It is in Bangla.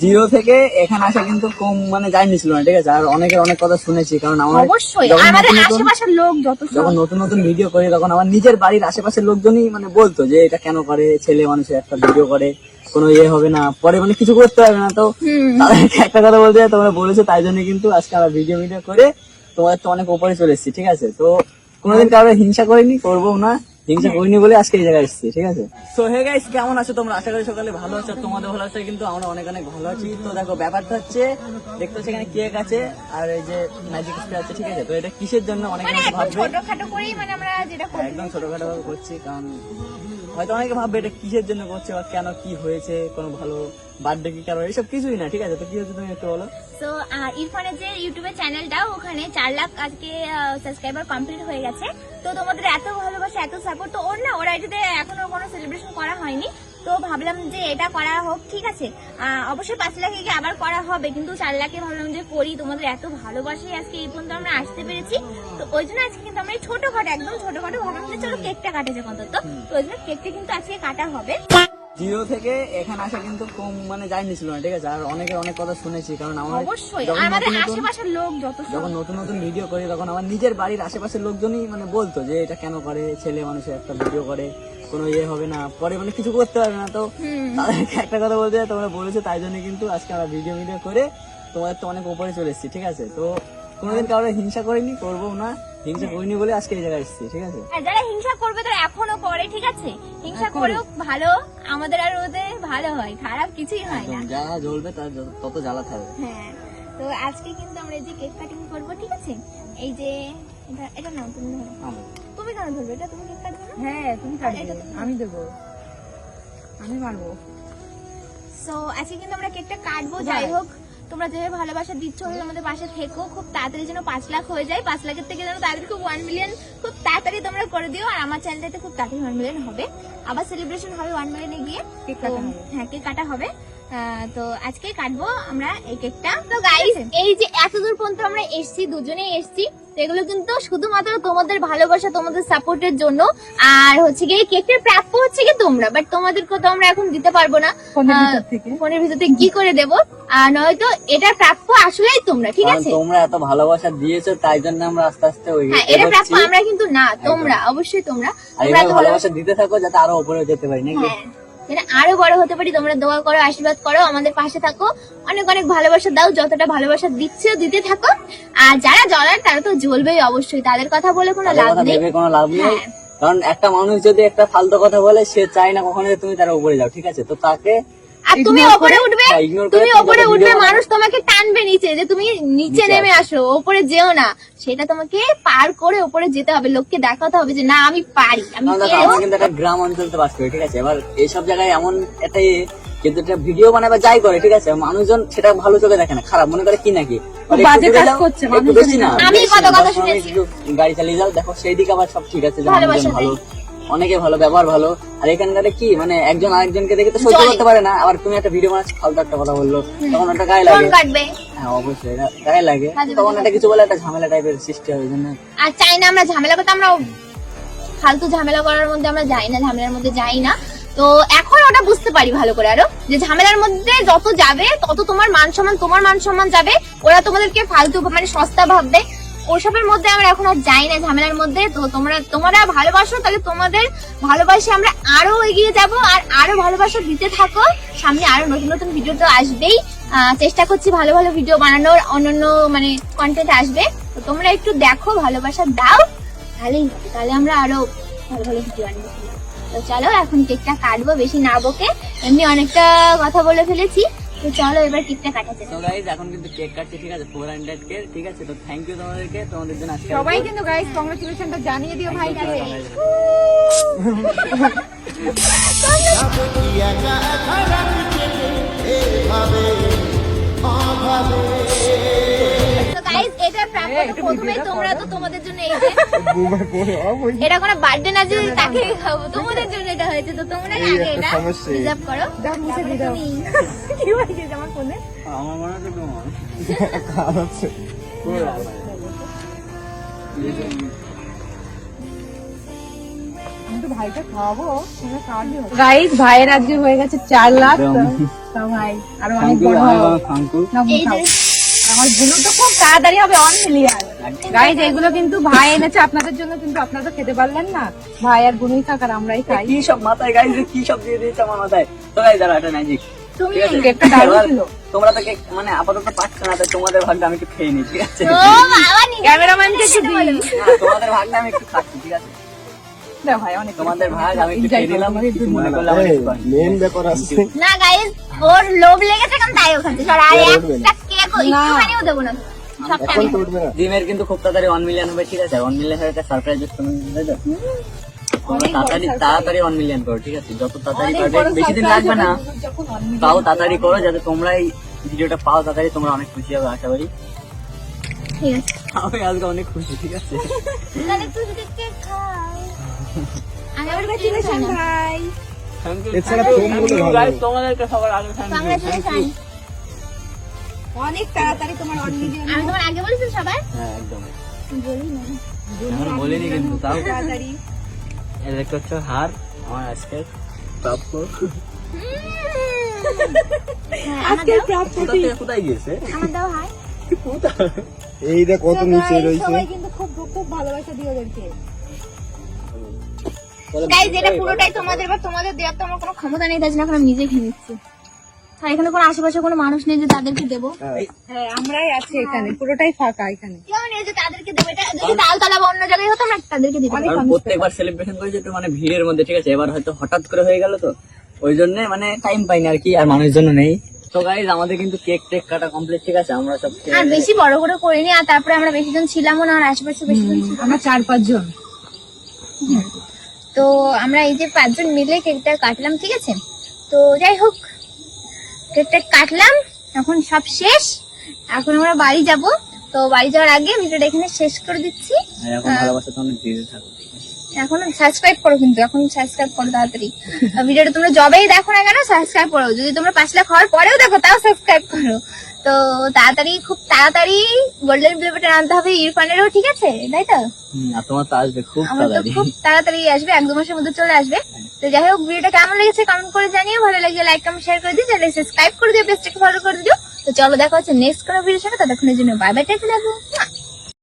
জিরো থেকে এখানে আসা কিন্তু কম মানে যায়নি ছিল না, ঠিক আছে। আর অনেকের অনেক কথা শুনেছি, কারণ আমার অবশ্যই আমাদের আশেপাশের লোক যখন নতুন নতুন ভিডিও করি তখন আমার নিজের বাড়ির আশেপাশের লোকজনই মানে বলতো যে এটা কেন করে, ছেলে মানুষের একটা ভিডিও করে কোনো ইয়ে হবে না, পরে মানে কিছু করতে হবে না। তো তাদেরকে একটা কথা বলতে তোমরা বলেছো, তাই জন্য কিন্তু আজকে আমরা ভিডিও করে তোমাদের তো অনেক উপরে চলে এসেছি, ঠিক আছে। তো কোনোদিন কারোর হিংসা করিনি, করবো না, হিংসা করিনি বলে আজকে এই জায়গায় এসেছি, ঠিক আছে। তো হে গাইস, কেমন আছো তোমরা? আশা করি সকালে ভালো আছো, তোমাদের ভালো আছে, কিন্তু আমরা অনেক অনেক ভালো আছি। তো দেখো ব্যাপারটা হচ্ছে, দেখতে হচ্ছে এখানে কেক আছে আর এই যে ম্যাজিক স্প্রে আছে, ঠিক আছে। তো এটা কিসের জন্য অনেকে ভাববে, ছোটখাটো করেই মানে আমরা যেটা একদম ছোটখাটো ভাবে করছি, কারণ হয়তো অনেকে ভাববে এটা কিসের জন্য করছে বা কেন, কি হয়েছে, কোনো ভালো বার্থডে কি কারো, এইসব কিছুই না, ঠিক আছে। তো কি হচ্ছে তুমি একটু বলো। তো ইরফানের যে ইউটিউবের চ্যানেলটা, ওখানে 4 লাখ আজকে সাবস্ক্রাইবার কমপ্লিট হয়ে গেছে। তো তোমাদের এত ভালোবাসা, এত সাপোর্ট, তো ওর না ওর আইডিতে এখনো কোনো সেলিব্রেশন করা হয়নি। তো ভাবলাম যে এটা করা হোক, ঠিক আছে। অবশ্যই 5 লাখে গিয়ে আবার করা হবে, কিন্তু 4 লাখে ভাবলাম যে করি। তোমাদের এত ভালোবাসাই আজকে এই পর্যন্ত আমরা আসতে পেরেছি। তো ওই জন্য আজকে কিন্তু আমরা ছোটখাটো, একদম ছোটখাটো ভাবলাম যে চলো কেকটা কাটে যে অন্তত। তো ওই জন্য কেকটা কিন্তু আজকে কাটা হবে। জিরো থেকে এখানে আসা কিন্তু কম মানে যায়নি ছিল না, ঠিক আছে। আর অনেকের অনেক কথা শুনেছি, কারণ আমার অবশ্যই আমাদের আশেপাশের লোক যখন নতুন নতুন ভিডিও করি তখন আমার নিজের বাড়ির আশেপাশের লোকজনই মানে বলতো যে এটা কেন করে, ছেলে মানুষের একটা ভিডিও করে কোনো ইয়ে হবে না, পরে মানে কিছু করতে হবে না। তো তাদেরকে একটা কথা বলতে তোমরা বলেছো, তাই জন্য কিন্তু আজকে আমরা ভিডিও করে তোমাদের তো অনেক উপরে চলে এসেছি, ঠিক আছে। তো কোনোদিন কারোর হিংসা করিনি, করবো না, হিংসা করিনি বলে আজকে এই জায়গায় এসেছি, ঠিক আছে। যারা হিংসা করবে তারা এখনো করে, ঠিক আছে। হিংসা করেও ভালো, আমাদের আর ওদের ভালো হয়, খারাপ কিছুই হয় না। যা জ্বলবে তার তত জ্বালা থাকবে। হ্যাঁ, তো আজকে কিন্তু আমরা এই যে কেক কাটিং করবো, ঠিক আছে। এই যে এটা নাও, তুমি ধরো। তুমি কেন ধরবে এটা? তুমি কেক কাটবে না? হ্যাঁ তুমি কাটবে, আমি দেবো, আমি মারবো। সো আজকে কিন্তু আমরা কেকটা কাটবো। যাই হোক, তোমরা যেভাবে ভালোবাসা দিচ্ছ আমাদের পাশে থেকো, খুব তাড়াতাড়ি যেন 5 লাখ হয়ে যায়। 5 লাখের থেকে যেন তাড়াতাড়ি খুব 1 মিলিয়ন খুব তাড়াতাড়ি তোমরা করে দিও। আর আমার চ্যানেলটাতে খুব তাড়াতাড়ি 1 মিলিয়ন হবে, আবার সেলিব্রেশন হবে 1 মিলিয়নে গিয়ে। হ্যাঁ, কেক কাটা হবে। তো আজকে কাটবো আমরা এই কেকটা। তো গাইস, এই যে এতদূর পর্যন্ত আমরা এসেছি, দুজনেই এসেছি, এগুলো কিন্তু শুধুমাত্র তোমাদের ভালোবাসা, তোমাদের সাপোর্টের জন্য। আর হচ্ছে গিয়ে কেকটার প্রাপ্য হচ্ছে কি তোমরা, বাট তোমাদেরকে তো আমরা এখন দিতে পারবো না, ফোনের ভিতর থেকে কি করে দেবো। আর নয়তো এটার প্রাপ্য আসলেই তোমরা, ঠিক আছে। তোমরা এত ভালোবাসা দিয়েছো, তাই জন্য আমরা আস্তে আস্তে এটা প্রাপ্য আমরা কিন্তু না, তোমরা অবশ্যই তোমরা ভালোবাসা দিতে থাকো, যাতে আরো উপরে যেতে পারি, নাকি আরো বড় হতে পারি। তোমরা দোয়া করো, আশীর্বাদ করো, আমাদের পাশে থাকো, অনেক অনেক ভালোবাসা দাও, যতটা ভালোবাসা দিচ্ছ দিতে থাকো। আর যারা জ্বলার তারা তো জ্বলবেই অবশ্যই, তাদের কথা বলে কোনো লাভ নেই, কারণ একটা মানুষ যদি একটা ফালতু কথা বলে, সে চায় না কখনো তুমি তার উপরে যাও, ঠিক আছে। তো তাকে আর তুমি ওপরে উঠবে, মানুষ তোমাকে টানবে নিচে, যে তুমি নিচে নেমে আসো, ওপরে যেও না। সেটা তোমাকে পার করে ওপরে যেতে হবে, লোককে দেখাতে হবে যে না আমি পারি, আমি কিন্তু একটা গ্রাম অঞ্চলতে বাস করি, ঠিক আছে। এবার এইসব জায়গায় এমন একটা কিন্তু একটা ভিডিও বানাবে যাই করে, ঠিক আছে, মানুষজন সেটা ভালো চোখে দেখে না, খারাপ মনে করে কি নাকি বেশি না। আমি কত কথা শুনেছি, গাড়ি চালিয়ে যাও, দেখো সেই দিকে আবার সব ঠিক আছে, ভালো, অনেকে ভালো, ব্যবহার ভালো। আর এখানকার কি মানে একজন আরেকজনকে দেখে তো সহ্য করতে পারে না। আবার তুমি একটা ভিডিও বানাচ্ছ, ফালতু একটা কথা বললো, তখন একটা গায়ে লাগে। হ্যাঁ অবশ্যই গায়ে লাগে, তখন একটা কিছু বলে একটা ঝামেলা টাইপের সৃষ্টি হয়। আর চাই না আমরা ঝামেলা করতে, আমরা ফালতু ঝামেলা করার মধ্যে আমরা যাই না, ঝামেলার মধ্যে যাই না। তো এখন ওটা বুঝতে পারি ভালো করে আরো, যে ঝামেলার মধ্যে যত যাবে তত তোমার মান সম্মান যাবে। ওরা তোমাদেরকে ফালতু মানে সস্তা ভাববে, ওসবের মধ্যে আমরা এখন আর যাই না, ঝামেলার মধ্যে। তো তোমরা ভালোবাসো, তাহলে তোমাদের ভালোবাসে আমরা আরো এগিয়ে যাব, আর আরো ভালোবাসা দিতে থাকো। সামনে আরো নতুন নতুন ভিডিও তো আসবেই, চেষ্টা করছি ভালো ভালো ভিডিও বানানোর, অন্যান্য মানে কন্টেন্ট আসবে। তো তোমরা একটু দেখো, ভালোবাসা দাও, তাহলেই হবে, তাহলে আমরা আরো ভালো ভালো ভিডিও আনবো। তো চলো এখন কেকটা কাটবো, বেশি না বকে, এমনি অনেকটা কথা বলে ফেলেছি। তো চলো এবার কেকটা কাটা যাক। তো গাইস এখন কিন্তু কেক কাটছে, ঠিক আছে, 400 কেক, ঠিক আছে। তো থ্যাংক ইউ তোমাদেরকে, তোমাদের জন্য আজকে সবাই কিন্তু গাইস কংগ্রাচুলেশনটা জানিয়ে দিও ভাই কাছে। তো গাইস এটা প্রাপ্য তো প্রথমে তোমরা তো তোমাদের জন্য এই যে এটা কোনো বার্থডে না যে তাকে খাবো, তোমাদের জন্য এটা হয়েছে। তো তোমরা আগে এটা রিজার্ভ করো, মুছে দিয়ে দাও। কি হয়েছে আমার ফোনে? আমার মনে হচ্ছে তোমার কাজ আছে পুরো কিন্তু ভাইকে খাওয়াবো, গাইস ভাইয়ের আজকে হয়ে গেছে 4 লাখ। তো ভাই আরো অনেক বড় হবে। না, এই খাও। যে আমার গুলো তো খুব তাড়াতাড়ি হবে 1 মিলিয়ন। গাইস এগুলো কিন্তু ভাই এনেছে আপনাদের জন্য, কিন্তু আপনারা তো খেতে পারলেন না। ভাই আর গুনুই থাক আর আমরাই খাই। কি সব মাথায় গাইজ, কি সব দিয়ে দিয়েছে আমার মাথায়। তো গাইজ দাঁড়া, একটা ম্যাজিক। তুমি ঠিক আছে, কেকটা দারুণ এবার ছিল। তোমরা তো কেক মানে আপাতত পাচ্ছ না, তাই তোমাদের ভাগটা আমি একটু খেয়ে নিই, ঠিক আছে? ও বাবা নিজে ক্যামেরাম্যানকে একটু দিই। না, তোমাদের ভাগটা আমি একটু খাচ্ছি, ঠিক আছে? দাও ভাই, অনেক তোমাদের ভাগ আমি একটু খেয়ে নিলাম, কিছু মনে করলে আমার একটু কষ্ট। মেন ব্যাপার আছে। না গাইস, ওর লোভ লেগেছে কারণ তাই ও খাচ্ছে। আর একটা কেক একটুখানিও দেবো না, সবটা আমি এখন তো উঠবে না। জিমের কিন্তু খুব তাড়াতাড়ি 1 মিলিয়ন হবে, ঠিক আছে? 1 মিলিয়ন হয়ে একটা সারপ্রাইজ তুমি তাই তো? তোমরা তাড়াতাড়ি 1 মিলিয়ন করো, ঠিক আছে? যত তাড়াতাড়ি পারবে, বেশি দিন লাগবে না, তাও তাড়াতাড়ি করো যাতে তোমরা এই ভিডিওটা পাও তাড়াতাড়ি। তোমরা অনেক খুশি হবে আশা করি। ঠিক আছে। আমি আজকে অনেক খুশি, ঠিক আছে? তাহলে তুই যদি কেক খাও। আমি আবার কেক খাই না। ভাই এছাড়া ফোনগুলো ভালো। Guys, তোমাদেরকে সবার আগে thank you. Congratulations. অনেক তাড়াতাড়ি তোমার 1 মিলিয়ন আমি তোমার আগে বলেছি সবার? হ্যাঁ, একদম। বলি না। এখন বলিনি কিন্তু তাও। তাড়াতাড়ি। এই দেখতে হচ্ছে হার আমার আজকে প্রাপ্য। হ্যাঁ, আজকে প্রাপ্ত কোথা থেকে কোথায় গিয়েছে? আমার দাও হাই। কোথায়? এই দেখ কত নিচে Guys, রয়েছে। সবাই কিন্তু খুব খুব ভালোবাসা দিও ওদেরকে। গাইজ এটা পুরোটাই তোমাদের, বা তোমাদের দেওয়ার তো আমার কোনো ক্ষমতা নেই, তাই জন্য এখন আমি নিজে খেয়ে নিচ্ছি। আর এখানে কোনো আশেপাশে কোনো মানুষ নেই যে তাদেরকে দেবো। হ্যাঁ আমরাই আছি এখানে, পুরোটাই ফাঁকা এখানে। কেউ নেই যে তাদেরকে দেবো। এটা যদি তালতলা বা অন্য জায়গায় হতো আমরা তাদেরকে দিতাম। কারণ প্রত্যেকবার সেলিব্রেশন করেছি একটু মানে ভিড়ের মধ্যে, ঠিক আছে? এবার হয়তো হঠাৎ করে হয়ে গেল, তো ওই জন্য মানে টাইম পাইনি আর কি, আর মানুষজন নেই। তো গাইজ আমাদের কিন্তু কেক টেক কাটা কমপ্লিট, ঠিক আছে? আমরা সব আর বেশি বড় করে করিনি, আর তারপরে আমরা বেশি জন ছিলামও না, আর আশেপাশে বেশি জন ছিল না। আমরা 4-5 জন। তো আমরা এই যে 5 জন মিলে কেকটা কাটলাম, ঠিক আছে? তো যাই হোক, কেকটা কাটলাম, এখন সব শেষ। এখন আমরা বাড়ি যাব। তো বাড়ি যাওয়ার আগে ভিডিওটা এখানে শেষ করে দিচ্ছি। এখন ভালোবাসা তো অনেক দিতে থাকো। এখন সাবস্ক্রাইব করো, কিন্তু এখন সাবস্ক্রাইব করো তাড়াতাড়ি। ভিডিওটা তোমরা যবেই দেখো না কেন সাবস্ক্রাইব করো। যদি তোমরা 5 লাখ হওয়ার পরেও দেখো তাও সাবস্ক্রাইব করো। তো তাড়াতাড়ি, খুব তাড়াতাড়ি গোল্ডেন প্লে বাটন আনতে হবে ইরফানেরও, ঠিক আছে? তাই তো? আর তোমার তো আসবে খুব আমার তো তাড়াতাড়ি। খুব তাড়াতাড়ি আসবে, 1-2 মাসের মধ্যে চলে আসবে। তো যাই হোক, ভিডিওটা কেমন লেগেছে কমেন্ট করে জানিও। ভালো লাগলে লাইক কমেন্ট শেয়ার করে দিও, চ্যানেল সাবস্ক্রাইব করে দিও, পেজটাকে ফলো করে দিও। তো চলো দেখা হচ্ছে নেক্সট কোনো ভিডিওর সাথে, ততক্ষণের জন্য বাই বাই, টেক কেয়ার।